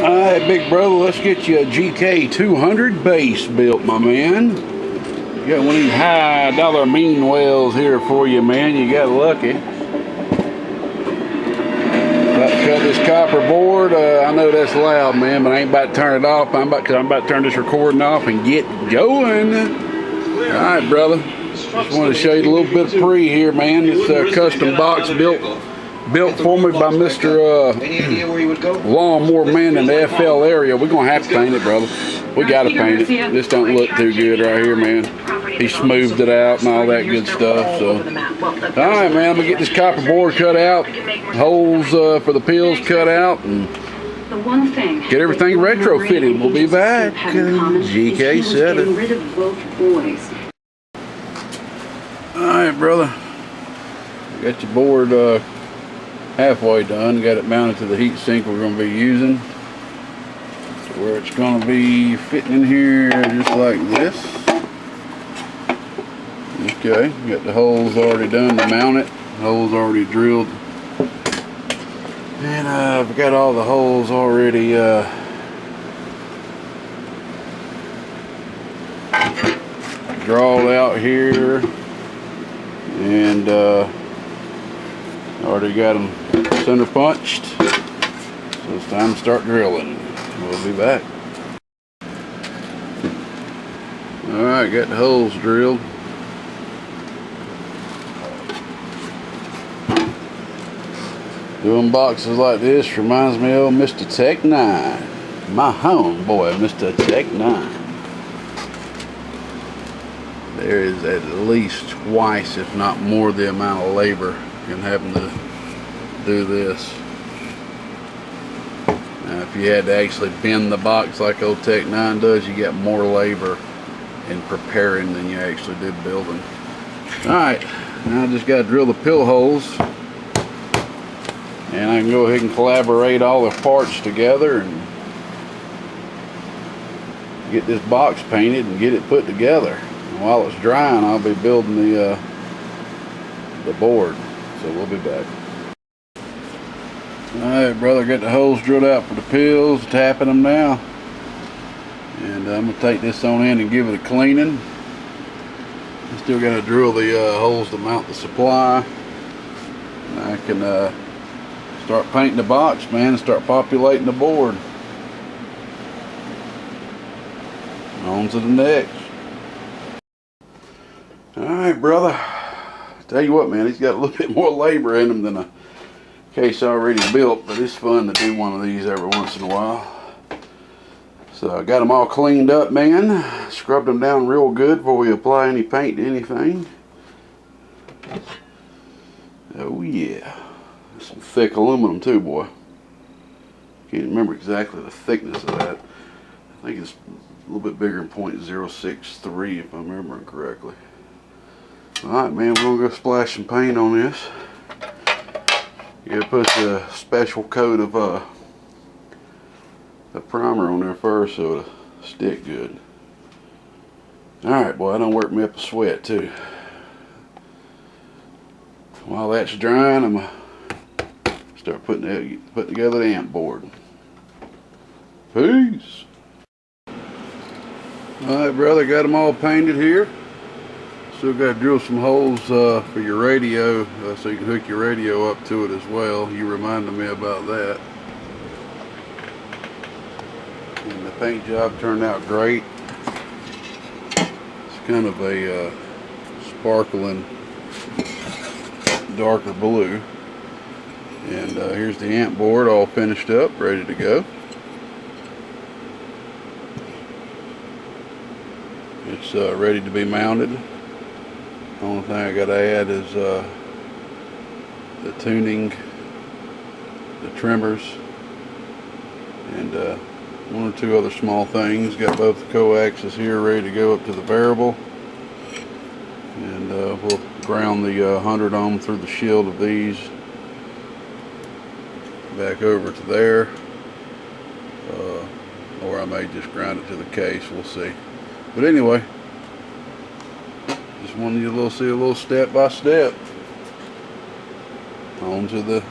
Alright, big brother, let's get you a GK200 base built, my man. Got one of these high dollar mean wells here for you, man. You got lucky. About to cut this copper board. I know that's loud, man, but I ain't about to turn it off. I'm about to turn this recording off and get going. Alright, brother. Just want to show you a little bit of pre here, man. This custom box built for me by Mr. Lawnmore man in the FL area. We're going to have to paint it, brother. We got to paint it. This don't look too good right here, man. He smoothed it out and all that good stuff. So, alright, man, I'm going to get this copper board cut out, holes for the pills cut out, and get everything retrofitted. We'll be back. GK200. Alright, brother. Got your board halfway done. Got it mounted to the heat sink we're going to be using, to where it's going to be fitting in here just like this. Okay, got the holes already done to mount it. Holes already drilled, and I've got all the holes already drawed out here, and already got them center punched, so it's time to start drilling. We'll be back. Alright, got the holes drilled. Doing boxes like this reminds me of Mr. Tech 9. My homeboy, Mr. Tech 9. There is at least twice, if not more, the amount of labor in having to do this. Now, if you had to actually bend the box like old Tech 9 does, you get more labor in preparing than you actually do building. Alright, now I just got to drill the pill holes, and I can go ahead and collaborate all the parts together and get this box painted and get it put together. And while it's drying, I'll be building the board. So we'll be back. Alright, brother, got the holes drilled out for the pills, tapping them now. And I'm going to take this on in and give it a cleaning. I still got to drill the holes to mount the supply. And I can start painting the box, man, and start populating the board. On to the next. Alright, brother. Tell you what, man, he's got a little bit more labor in him than a case already built, but it's fun to do one of these every once in a while. So I got them all cleaned up, man. Scrubbed them down real good before we apply any paint to anything. Oh yeah. Some thick aluminum too, boy. Can't remember exactly the thickness of that. I think it's a little bit bigger than .063 if I'm remembering correctly. Alright, man, we're going to go splash some paint on this. You gotta put the special coat of a primer on there first so it'll stick good. Alright, boy, I done worked me up a sweat too. While that's drying, I'm going to start putting together the amp board. Peace! Alright, brother, got them all painted here. Still got to drill some holes for your radio so you can hook your radio up to it as well. You reminded me about that. And the paint job turned out great. It's kind of a sparkling darker blue. And here's the amp board all finished up, ready to go. It's ready to be mounted. The only thing I got to add is the tuning, the trimmers, and one or two other small things. Got both the coaxes here ready to go up to the variable, and we'll ground the 100 ohm through the shield of these back over to there, or I may just ground it to the case. We'll see. But anyway, just wanted you to see a little step by step on to the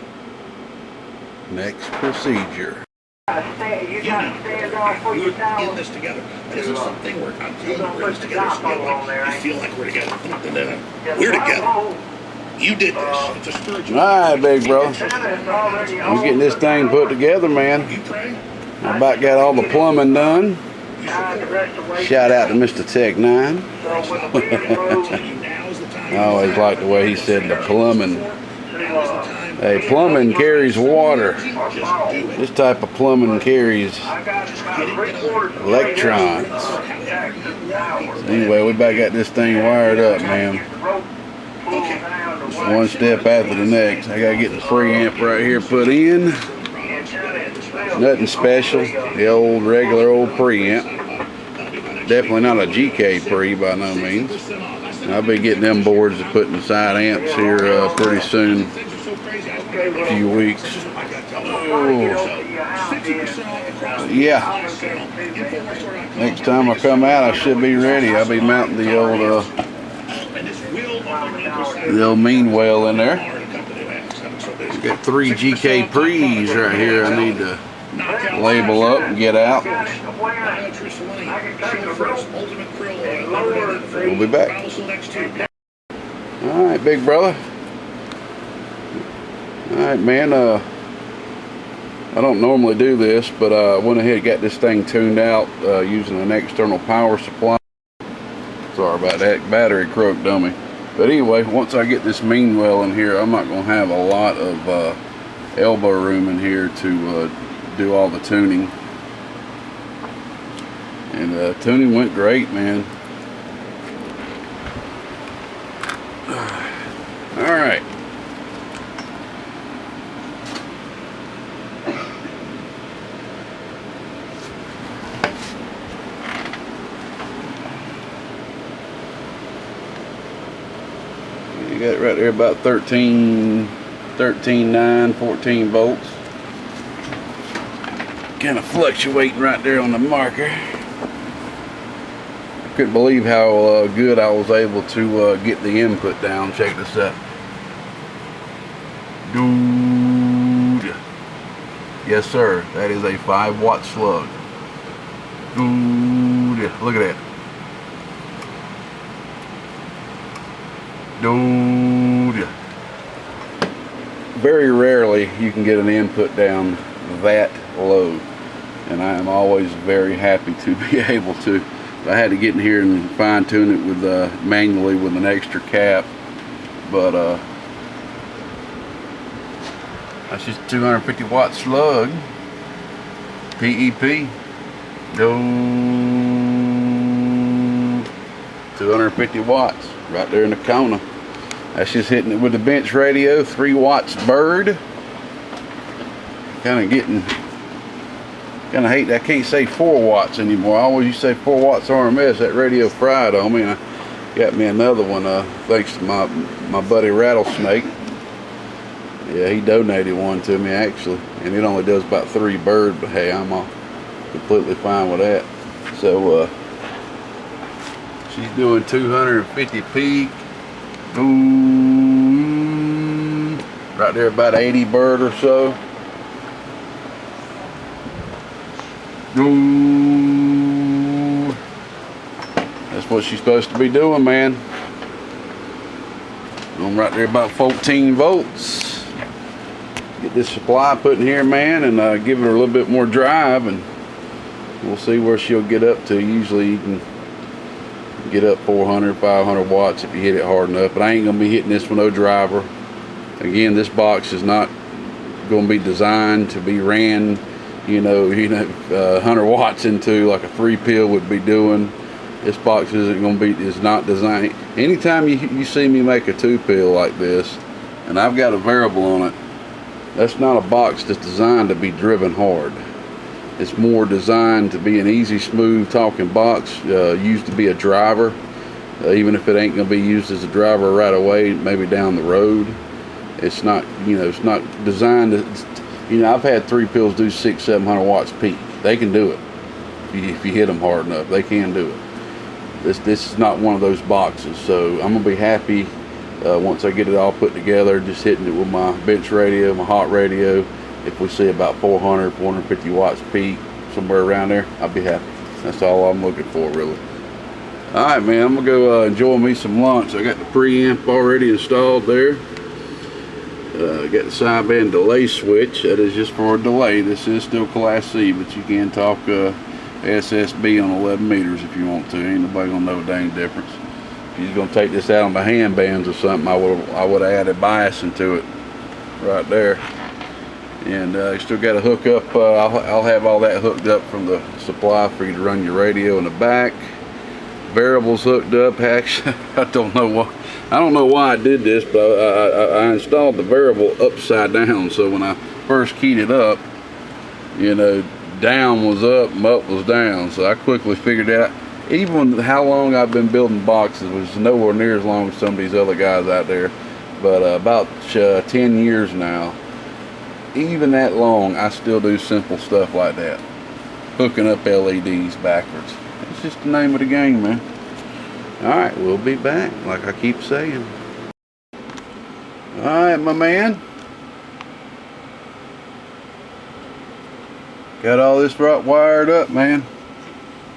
next procedure. You got to stand off for your towel. In this together. It isn't something where I'm telling you we're in this together. So I feel like we're together. And we're together. You did this. It's a spiritual. All right, big bro. I'm getting this thing put together, man. I about got all the plumbing done. Shout out to Mr. Tech 9. I always like the way he said the plumbing. Hey, plumbing carries water. This type of plumbing carries electrons. So anyway, we about got this thing wired up, man. Just one step after the next. I gotta get the preamp right here put in. Nothing special. The old regular old preamp. Definitely not a GK pre by no means. I'll be getting them boards to put inside amps here pretty soon. A few weeks. Oh. Yeah. Next time I come out, I should be ready. I'll be mounting the old mean well in there. Got 3 GK pre's right here. I need to label up and get out. We'll be back. All right, big brother. Alright, man, I don't normally do this, but I went ahead and got this thing tuned out using an external power supply. Sorry about that, battery croaked on me. But anyway, once I get this mean well in here, I'm not going to have a lot of elbow room in here to do all the tuning. And tuning went great, man. Alright. You got it right there about 13.9, 14 volts. Kind of fluctuating right there on the marker. I couldn't believe how good I was able to get the input down. Check this out. Dude. Yes, sir. That is a 5-watt slug. Dude. Look at that. Dude. Very rarely you can get an input down that low, and I am always very happy to be able to. I had to get in here and fine tune it with manually with an extra cap, but that's just a 250 watt slug. PEP. No. 250 watts right there in the corner. That's just hitting it with the bench radio, 3 watts bird. Kind of hate that I can't say 4 watts anymore. I always used to say 4 watts RMS. That radio fried on me, and I got me another one thanks to my buddy Rattlesnake. Yeah, he donated one to me actually, and it only does about 3 bird, but hey, I'm completely fine with that. So she's doing 250 peak. Ooh, right there about 80 bird or so. Ooh, that's what she's supposed to be doing, man. I'm right there about 14 volts. Get this supply put in here, man, and give it a little bit more drive, and we'll see where she'll get up to. Usually you can get up 400, 500 watts if you hit it hard enough, but I ain't gonna be hitting this with no driver. Again, this box is not gonna be designed to be ran, 100 watts into like a 3-pill would be doing. This box is not designed. Anytime you see me make a 2-pill like this, and I've got a variable on it, that's not a box that's designed to be driven hard. It's more designed to be an easy, smooth talking box, used to be a driver, even if it ain't gonna be used as a driver right away, maybe down the road. It's not, it's not designed to, I've had 3-pills do 600-700 watts peak. They can do it if you hit them hard enough. They can do it. This is not one of those boxes, so I'm gonna be happy once I get it all put together, just hitting it with my bench radio, my hot radio, if we see about 400, 450 watts peak, somewhere around there, I'll be happy. That's all I'm looking for, really. All right, man, I'm gonna go enjoy me some lunch. I got the preamp already installed there. Got the sideband delay switch. That is just for a delay. This is still Class C, but you can talk SSB on 11 meters if you want to. Ain't nobody gonna know a dang difference. If you're gonna take this out on the hand bands or something, I would have added bias into it right there. And you still got to hook up. I'll have all that hooked up from the supply for you to run your radio in the back. Variables hooked up. Actually, I don't know why I did this, but I installed the variable upside down. So when I first keyed it up, you know, down was up and up was down. So I quickly figured out, even how long I've been building boxes, which is nowhere near as long as some of these other guys out there, but about 10 years now. Even that long, I still do simple stuff like that, hooking up LEDs backwards. It's just the name of the game, man. Alright, we'll be back, like I keep saying. Alright, my man. Got all this right wired up, man.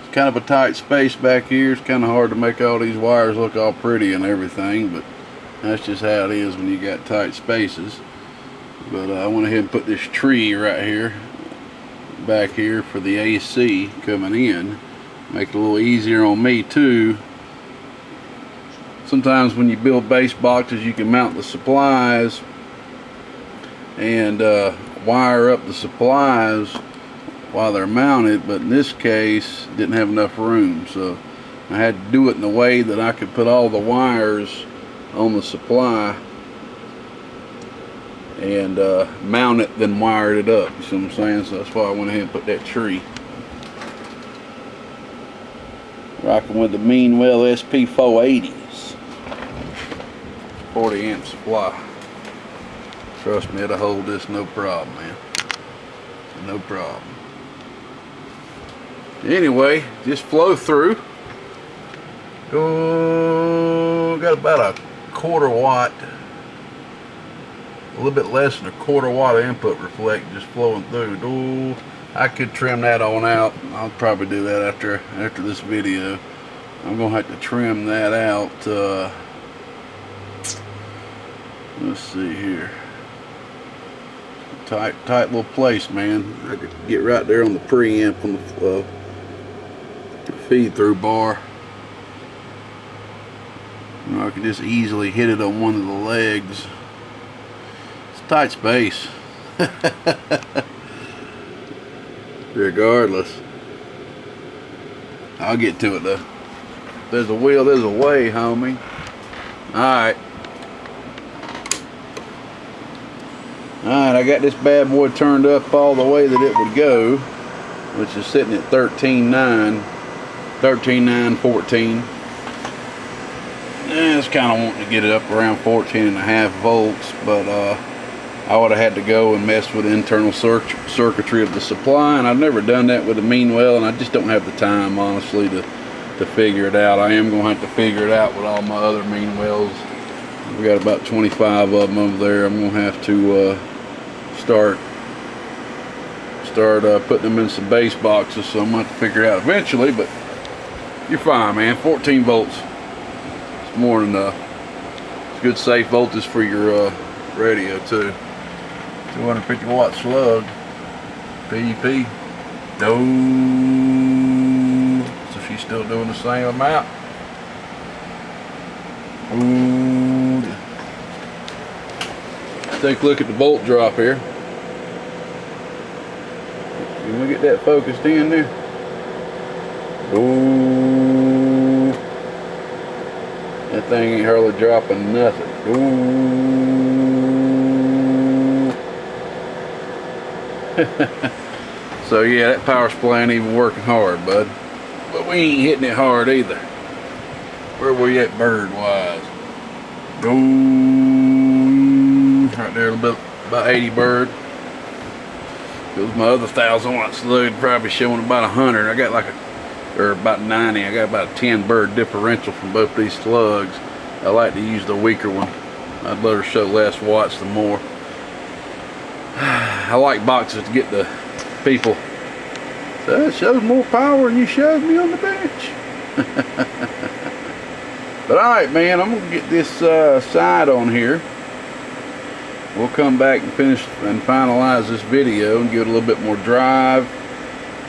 It's kind of a tight space back here. It's kind of hard to make all these wires look all pretty and everything, but that's just how it is when you got tight spaces. But I went ahead and put this tree right here, back here for the AC coming in. Make it a little easier on me too. Sometimes when you build base boxes, you can mount the supplies and wire up the supplies while they're mounted, but in this case didn't have enough room, so I had to do it in a way that I could put all the wires on the supply and mount it, then wired it up. You see what I'm saying? So that's why I went ahead and put that tree. Rocking with the Meanwell SP480s, 40 amp supply. Trust me, it'll hold this no problem, man. No problem. Anyway, just flow through. Got about a quarter watt, a little bit less than a quarter watt input reflect just flowing through. I could trim that on out. I'll probably do that after this video. I'm gonna have to trim that out. Let's see here. Tight little place, man. I could get right there on the preamp on the feed through bar. You know, I could just easily hit it on one of the legs. It's a tight space. Regardless, I'll get to it though. There's a will, there's a way, homie. Alright, I got this bad boy turned up all the way that it would go, which is sitting at 13.9, 14. I was kind of wanting to get it up around 14.5 volts, but I would have had to go and mess with the internal circuitry of the supply, and I've never done that with a Meanwell, and I just don't have the time, honestly, to figure it out. I am going to have to figure it out with all my other Meanwells. We got about 25 of them over there. I'm going to have to start putting them in some base boxes, so I'm going to have to figure it out eventually, but you're fine, man. 14 volts. It's more than enough. It's good safe voltage for your radio too. 250 watt slug, PEP. No, so she's still doing the same amount. Ooh. Take a look at the volt drop here. Can we get that focused in there? Ooh, that thing ain't hardly dropping nothing. Ooh. So yeah, that power supply ain't even working hard, bud. But we ain't hitting it hard either. Where we at bird wise? Ooh, right there, a little bit, about 80 bird. Because my other 1,000 watt slug probably showing about 100. I got like or about 90. I got about a 10 bird differential from both these slugs. I like to use the weaker one. I'd better show less watts the more. I like boxes to get the people. So it shows more power than you showed me on the bench. But alright, man, I'm gonna get this side on here. We'll come back and finish and finalize this video and give it a little bit more drive.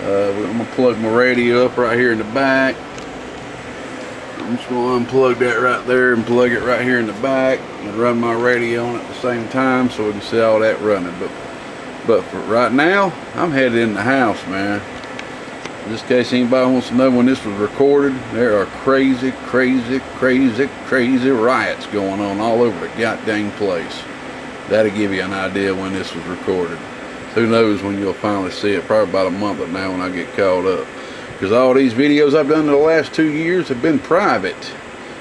I'm gonna plug my radio up right here in the back. I'm just gonna unplug that right there and plug it right here in the back and run my radio on at the same time so we can see all that running. But for right now, I'm headed in the house, man. Just in case anybody wants to know when this was recorded, there are crazy riots going on all over the goddamn place. That'll give you an idea when this was recorded. Who knows when you'll finally see it, probably about a month from now when I get caught up. Because all these videos I've done in the last 2 years have been private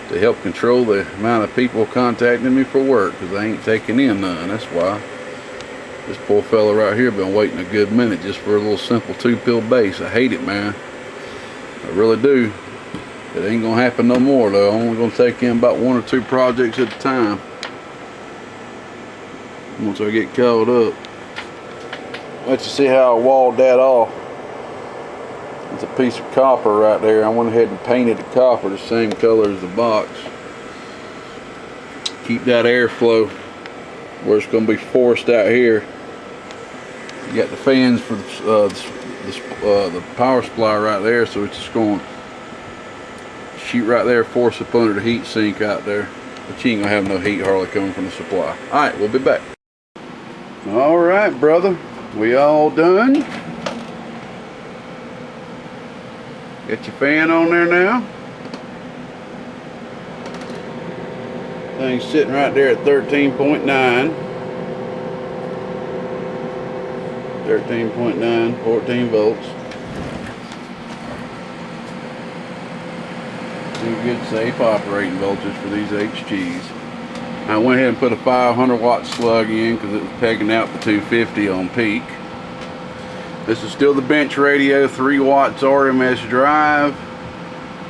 to help control the amount of people contacting me for work, because I ain't taking in none. That's why. This poor fella right here been waiting a good minute just for a little simple 2-pill bass. I hate it, man. I really do. It ain't gonna happen no more though. I'm only gonna take in about 1 or 2 projects at a time. Once I get caught up. Let you see how I walled that off. It's a piece of copper right there. I went ahead and painted the copper the same color as the box. Keep that airflow where it's gonna be forced out here. You got the fans for the power supply right there, so it's just going to shoot right there, force up under the heat sink out there. But you ain't gonna have no heat hardly coming from the supply. Alright, we'll be back. Alright, brother. We all done. Got your fan on there now. Thing's sitting right there at 13.9. 13.9, 14 volts. Two good safe operating voltage for these HGs. I went ahead and put a 500 watt slug in because it was pegging out to 250 on peak. This is still the bench radio, 3 watts RMS drive.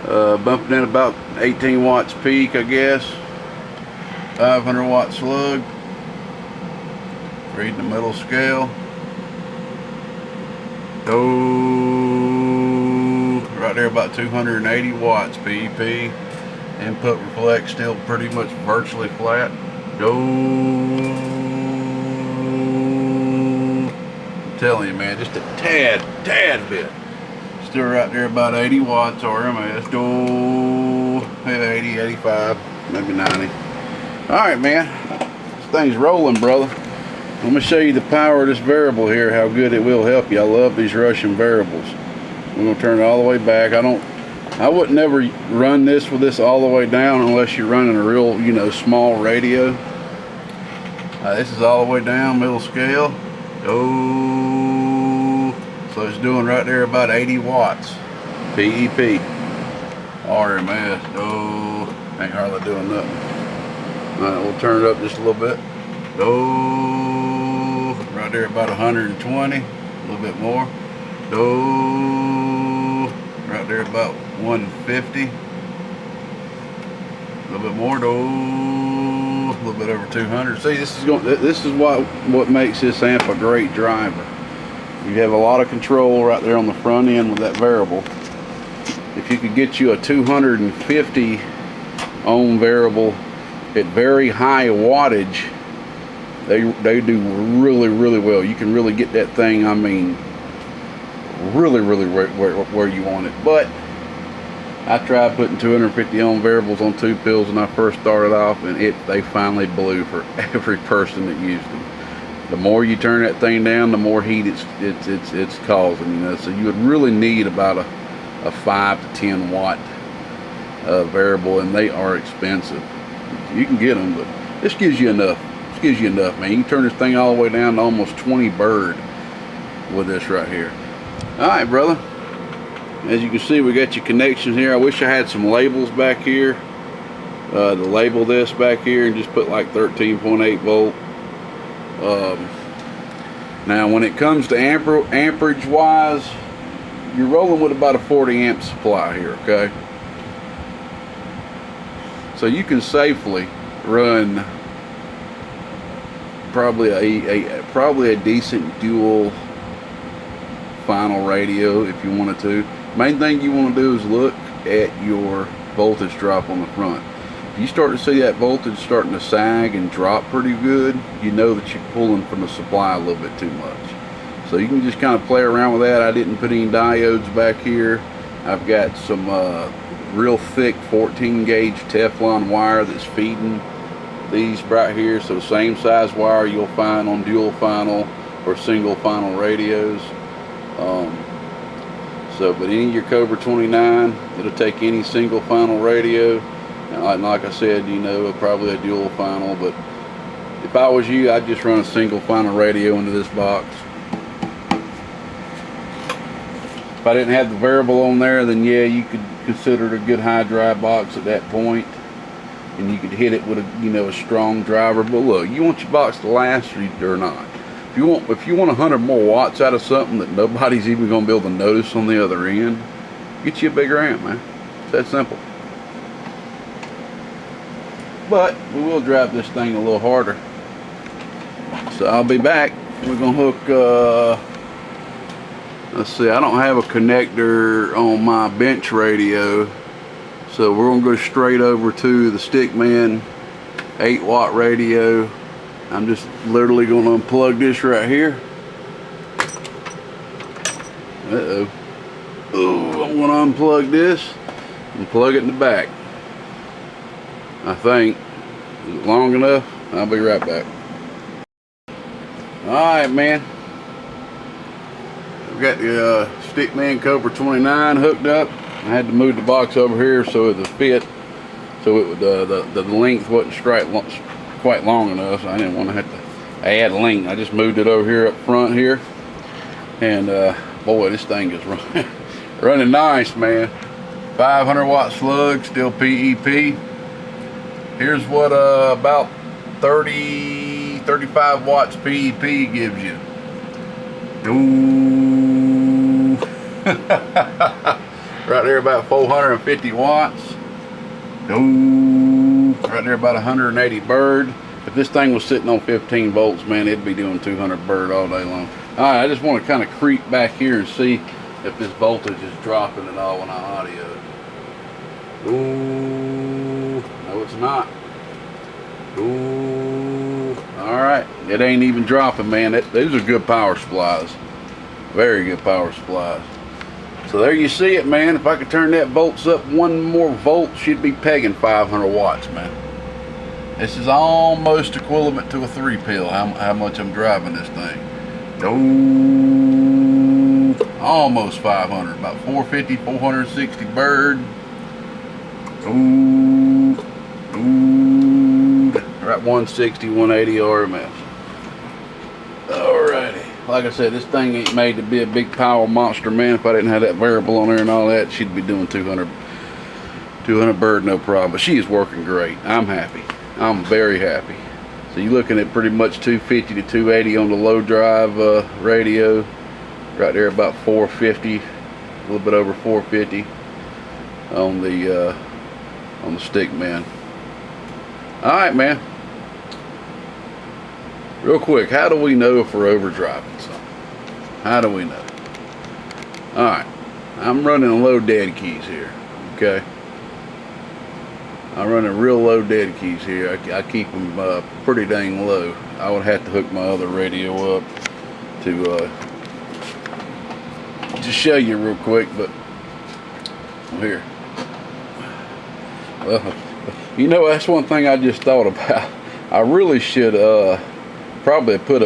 Bumping in about 18 watts peak, I guess. 500 watt slug. Reading the middle scale. Oh, right there about 280 watts PEP. Input reflect still pretty much virtually flat. I'm telling you, man, just a tad bit. Still right there about 80 watts RMS. 80, 85, maybe 90. Alright, man, this thing's rolling, brother. I'm going to show you the power of this variable here, how good it will help you. I love these Russian variables. We're going to turn it all the way back. I would never run this with this all the way down unless you're running a real, small radio. This is all the way down, middle scale. Oh, so it's doing right there about 80 watts. PEP. RMS. Oh, ain't hardly doing nothing. Alright, we'll turn it up just a little bit. Oh, right there about 120, a little bit more. Oh, right there about 150, a little bit more. Oh, a little bit over 200. See, this is what makes this amp a great driver. You have a lot of control right there on the front end with that variable. If you could get you a 250 ohm variable at very high wattage, they do really well. You can really get that thing, I mean, really where you want it. But I tried putting 250 ohm variables on 2-pills when I first started off, and they finally blew for every person that used them. The more you turn that thing down, the more heat it's causing. So you would really need about a 5 to 10 watt variable, and they are expensive. You can get them, but this gives you enough. This gives you enough, man. You can turn this thing all the way down to almost 20 bird with this right here. All right, brother. As you can see, we got your connections here. I wish I had some labels back here to label this back here and just put like 13.8 volt. Now, when it comes to amperage wise, you're rolling with about a 40 amp supply here, okay? So you can safely run probably a decent dual final radio if you wanted to. Main thing you want to do is look at your voltage drop on the front. If you start to see that voltage starting to sag and drop pretty good, you know that you're pulling from the supply a little bit too much. So you can just kind of play around with that. I didn't put any diodes back here. I've got some real thick 14 gauge Teflon wire that's feeding these right here. So same size wire you'll find on dual final or single final radios. But any of your Cobra 29, it'll take any single final radio. And like I said, you know, probably a dual final. But if I was you, I'd just run a single final radio into this box. If I didn't have the variable on there, then yeah, you could consider it a good high drive box at that point, and you could hit it with a, you know, a strong driver. But look, you want your box to last or not. If you want 100 more watts out of something that nobody's even going to be able to notice on the other end, get you a bigger amp, man. It's that simple. But we will drive this thing a little harder. So I'll be back. We're gonna hook. Let's see. I don't have a connector on my bench radio, so we're gonna go straight over to the Stickman 8-watt radio. I'm just literally gonna unplug this right here. Uh-oh. Oh, I'm gonna unplug this and plug it in the back. I think. Is it long enough? I'll be right back. Alright, man. We've got the Stickman Cobra 29 hooked up. I had to move the box over here so it would fit. So it would, the length wasn't quite long enough. So I didn't want to have to add length. I just moved it over here up front here. And boy, this thing is running nice, man. 500 watt slug, still PEP. Here's what about 35 watts PEP gives you. Ooh. Right there about 450 watts. Ooh. Right there about 180 bird. If this thing was sitting on 15 volts, man, it'd be doing 200 bird all day long. Alright, I just want to kind of creep back here and see if this voltage is dropping at all when I audio it. Ooh, no it's not. Ooh, alright, it ain't even dropping, man. Those are good power supplies. Very good power supplies. So there you see it, man. If I could turn that volts up one more volt, she'd be pegging 500 watts, man. This is almost equivalent to a 3-pill, how much I'm driving this thing. Ooh, almost 500, about 450, 460 bird. Ooh, ooh, right 160, 180 RMS. Alrighty, like I said, this thing ain't made to be a big power monster, man. If I didn't have that variable on there and all that, she'd be doing 200 bird no problem. But she is working great. I'm happy. I'm very happy. So you're looking at pretty much 250 to 280 on the low drive radio. Right there about 450, a little bit over 450 on the Stickman. All right, man. Real quick, how do we know if we're overdriving something? How do we know? All right, I'm running low dead keys here. Okay. I'm running real low dead keys here. I keep them pretty dang low. I would have to hook my other radio up to just show you real quick, but here. You know, that's one thing I just thought about. I really should probably put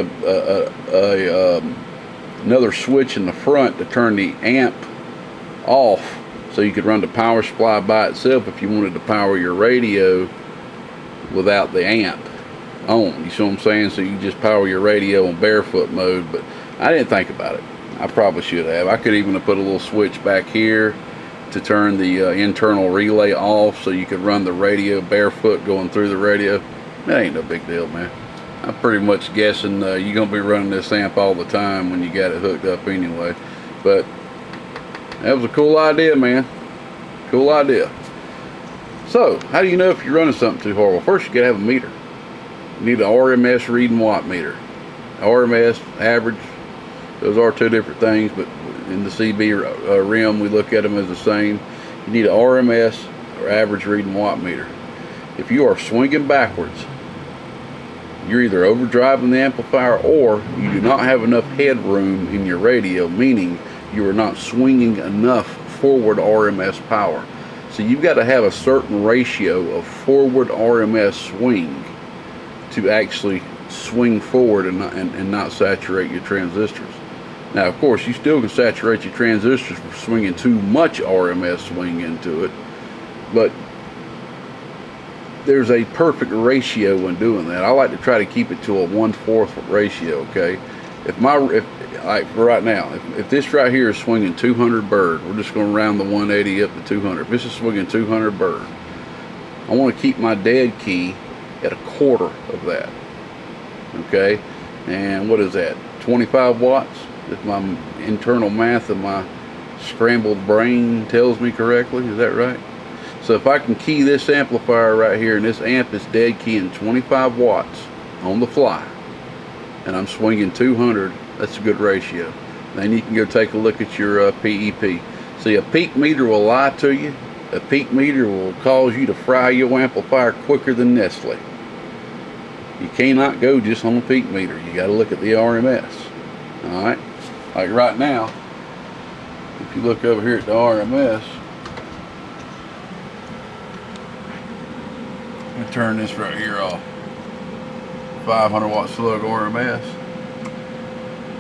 another switch in the front to turn the amp off, so you could run the power supply by itself if you wanted to power your radio without the amp on. You see what I'm saying? So you just power your radio in barefoot mode. But I didn't think about it. I probably should have. I could even have put a little switch back here to turn the internal relay off so you could run the radio barefoot going through the radio. That ain't no big deal, man. I'm pretty much guessing you're going to be running this amp all the time when you got it hooked up anyway. But that was a cool idea, man. Cool idea. So, how do you know if you're running something too hard? Well, first you gotta have a meter. You need an RMS reading watt meter. RMS, average, those are two different things, but in the CB realm, we look at them as the same. You need an RMS, or average reading watt meter. If you are swinging backwards, you're either overdriving the amplifier or you do not have enough headroom in your radio, meaning you are not swinging enough forward RMS power. So you've got to have a certain ratio of forward RMS swing to actually swing forward and not saturate your transistors. Now, of course, you still can saturate your transistors for swinging too much RMS swing into it, but there's a perfect ratio when doing that. I like to try to keep it to a 1/4 ratio. Okay, if like for right now, if this right here is swinging 200 bird, we're just going to round the 180 up to 200. If this is swinging 200 bird, I want to keep my dead key at 1/4 of that. Okay, and what is that? 25 watts. If my internal math of my scrambled brain tells me correctly, is that right? So if I can key this amplifier right here, and this amp is dead keying 25 watts on the fly, and I'm swinging 200, that's a good ratio. Then you can go take a look at your PEP. See, a peak meter will lie to you. A peak meter will cause you to fry your amplifier quicker than Nestle. You cannot go just on a peak meter. You got to look at the RMS. All right, like right now, if you look over here at the RMS, I'm gonna turn this right here off. 500 watt slug RMS.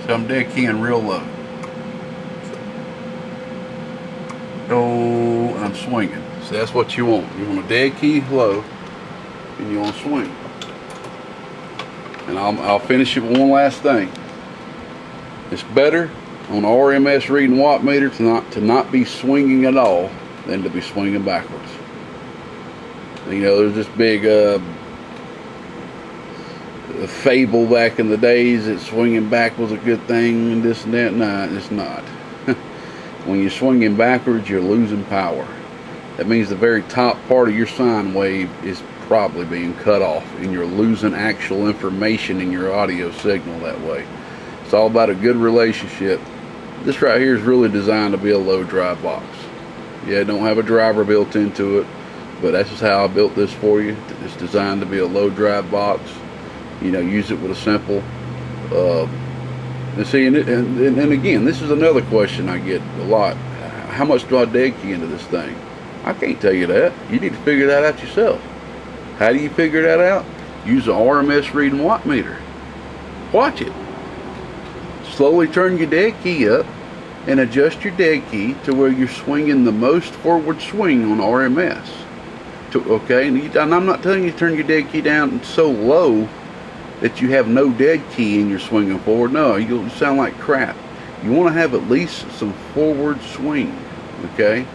So I'm dead keying real low. Oh, and I'm swinging. So that's what you want. You want a dead key low, and you want to swing. And I'll finish it with one last thing. It's better on RMS reading watt meter to not be swinging at all than to be swinging backwards. You know, there's this big fable back in the days that swinging back was a good thing and this and that. Nah, it's not. When you're swinging backwards, you're losing power. That means the very top part of your sine wave is probably being cut off, and you're losing actual information in your audio signal that way. It's all about a good relationship. This right here is really designed to be a low drive box. Yeah, it don't have a driver built into it, but that's just how I built this for you. It's designed to be a low drive box. You know, use it with a simple and see, and again, this is another question I get a lot. How much do I dead key into this thing? I can't tell you that. You need to figure that out yourself. How do you figure that out? Use an RMS reading watt meter. Watch it. Slowly turn your dead key up and adjust your dead key to where you're swinging the most forward swing on RMS. Okay, and I'm not telling you to turn your dead key down so low that you have no dead key and you're swinging forward. No, you'll sound like crap. You want to have at least some forward swing. Okay.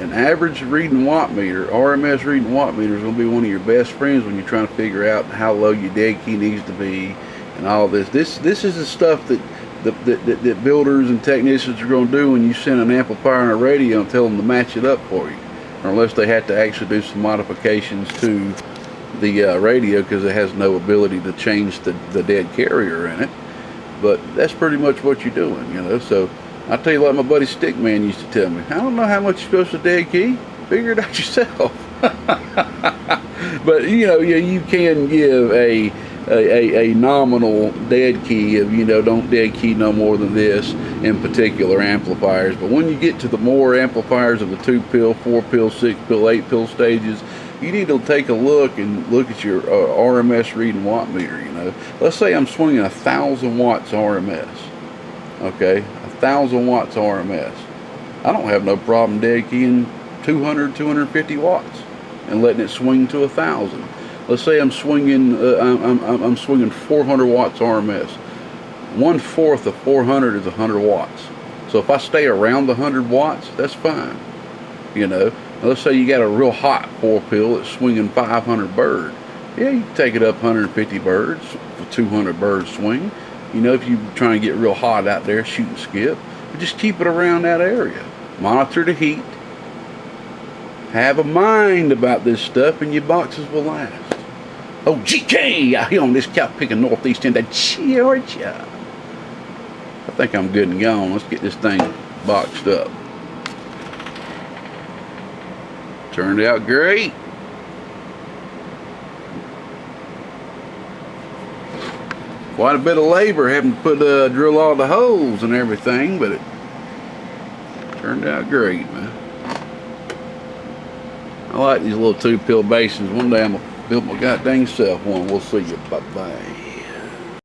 An average reading watt meter, RMS reading watt meter, is going to be one of your best friends when you're trying to figure out how low your dead key needs to be and all this. This is the stuff that builders and technicians are going to do when you send an amplifier and a radio and tell them to match it up for you, or unless they have to actually do some modifications to the radio because it has no ability to change the dead carrier in it. But that's pretty much what you're doing, you know. So I'll tell you like my buddy Stickman used to tell me, I don't know how much you're supposed to dead key, figure it out yourself. But you know, you can give a nominal dead key of, you know, don't dead key no more than this in particular amplifiers. But when you get to the more amplifiers of the 2-pill, 4-pill, 6-pill, 8-pill stages, you need to take a look at your RMS reading watt meter. You know, let's say I'm swinging 1,000 watts RMS. Okay, 1,000 watts RMS. I don't have no problem dead keying 200, 250 watts and letting it swing to 1,000. Let's say I'm swinging, I'm swinging 400 watts RMS. 1/4 of 400 is 100 watts. So if I stay around the 100 watts, that's fine. You know, now let's say you got a real hot 4-pill that's swinging 500 bird. Yeah, you can take it up 150 birds for 200 bird swing. You know, if you're trying to get real hot out there, shoot and skip, but just keep it around that area. Monitor the heat. Have a mind about this stuff and your boxes will last. Oh, GK out here on this cow picking northeast end of Georgia. I think I'm good and gone. Let's get this thing boxed up. Turned out great. Quite a bit of labor having to drill all the holes and everything, but it turned out great, man. I like these little 2-pill basins. One day I'm gonna build my goddamn self one. We'll see you. Bye-bye.